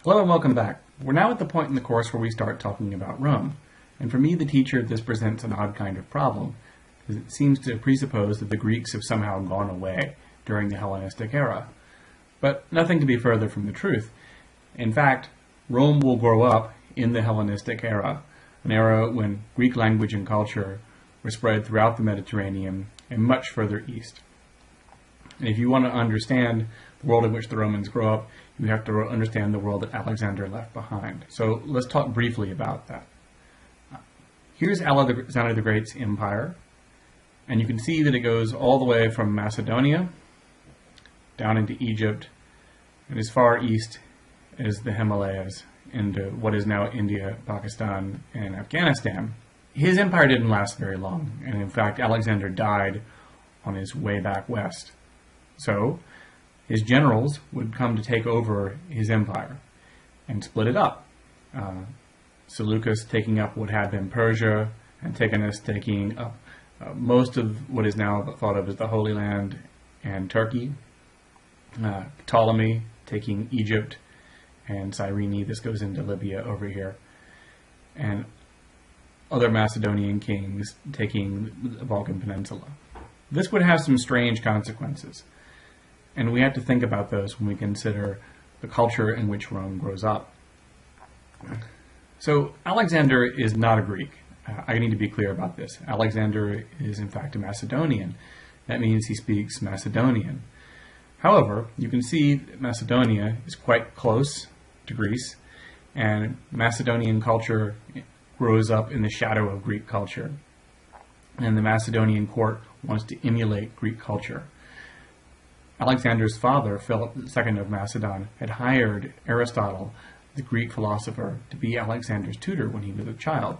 Hello and welcome back. We're now at the point in the course where we start talking about Rome. And for me, the teacher, this presents an odd kind of problem, because it seems to presuppose that the Greeks have somehow gone away during the Hellenistic era. But nothing could be further from the truth. In fact, Rome will grow up in the Hellenistic era, an era when Greek language and culture were spread throughout the Mediterranean and much further east. And if you want to understand the world in which the Romans grow up, you have to understand the world that Alexander left behind. So let's talk briefly about that. Here's Alexander the Great's empire, and you can see that it goes all the way from Macedonia down into Egypt and as far east as the Himalayas into what is now India, Pakistan, and Afghanistan. His empire didn't last very long, and in fact Alexander died on his way back west. So his generals would come to take over his empire and split it up. Seleucus taking up what had been Persia, Antigonus taking up most of what is now thought of as the Holy Land and Turkey, Ptolemy taking Egypt and Cyrene, this goes into Libya over here, and other Macedonian kings taking the Balkan Peninsula. This would have some strange consequences, and we have to think about those when we consider the culture in which Rome grows up. So Alexander is not a Greek. I need to be clear about this. Alexander is in fact a Macedonian. That means he speaks Macedonian. However, you can see that Macedonia is quite close to Greece, and Macedonian culture grows up in the shadow of Greek culture. And the Macedonian court wants to emulate Greek culture. Alexander's father, Philip II of Macedon, had hired Aristotle, the Greek philosopher, to be Alexander's tutor when he was a child.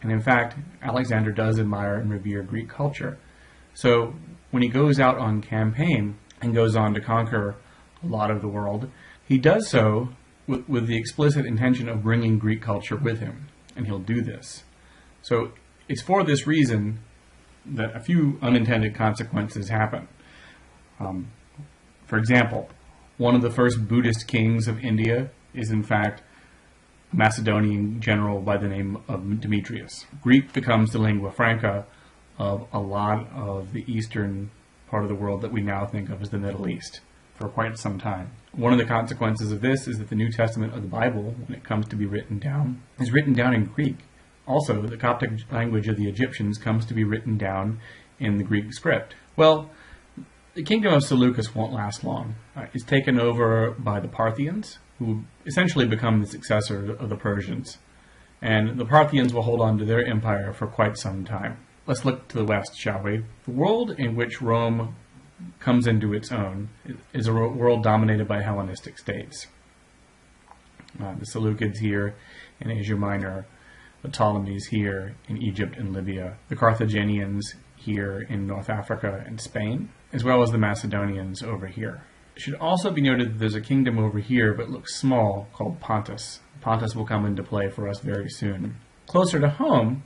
And in fact, Alexander does admire and revere Greek culture. So when he goes out on campaign and goes on to conquer a lot of the world, he does so with the explicit intention of bringing Greek culture with him, and he'll do this. So it's for this reason that a few unintended consequences happen. For example, one of the first Buddhist kings of India is in fact a Macedonian general by the name of Demetrius. Greek becomes the lingua franca of a lot of the eastern part of the world that we now think of as the Middle East for quite some time. One of the consequences of this is that the New Testament of the Bible, when it comes to be written down, is written down in Greek. Also, the Coptic language of the Egyptians comes to be written down in the Greek script. Well, the kingdom of Seleucus won't last long. It's taken over by the Parthians, who essentially become the successor of the Persians. And the Parthians will hold on to their empire for quite some time. Let's look to the west, shall we? The world in which Rome comes into its own is a world dominated by Hellenistic states. The Seleucids here in Asia Minor, the Ptolemies here in Egypt and Libya, the Carthaginians here in North Africa and Spain, as well as the Macedonians over here. It should also be noted that there's a kingdom over here but looks small called Pontus. Pontus will come into play for us very soon. Closer to home,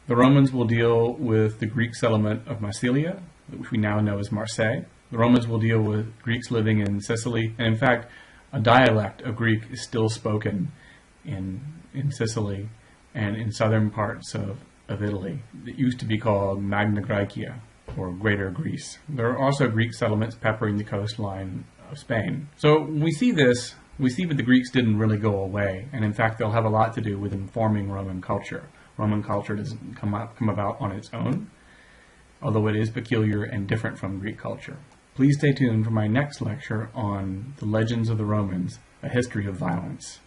the Romans will deal with the Greek settlement of Massilia, which we now know as Marseille. The Romans will deal with Greeks living in Sicily, and in fact, a dialect of Greek is still spoken in Sicily and in southern parts of Italy. It used to be called Magna Graecia, or Greater Greece. There are also Greek settlements peppering the coastline of Spain. So when we see this, we see that the Greeks didn't really go away, and in fact they'll have a lot to do with informing Roman culture. Roman culture doesn't come about on its own, although it is peculiar and different from Greek culture. Please stay tuned for my next lecture on the legends of the Romans, a history of violence.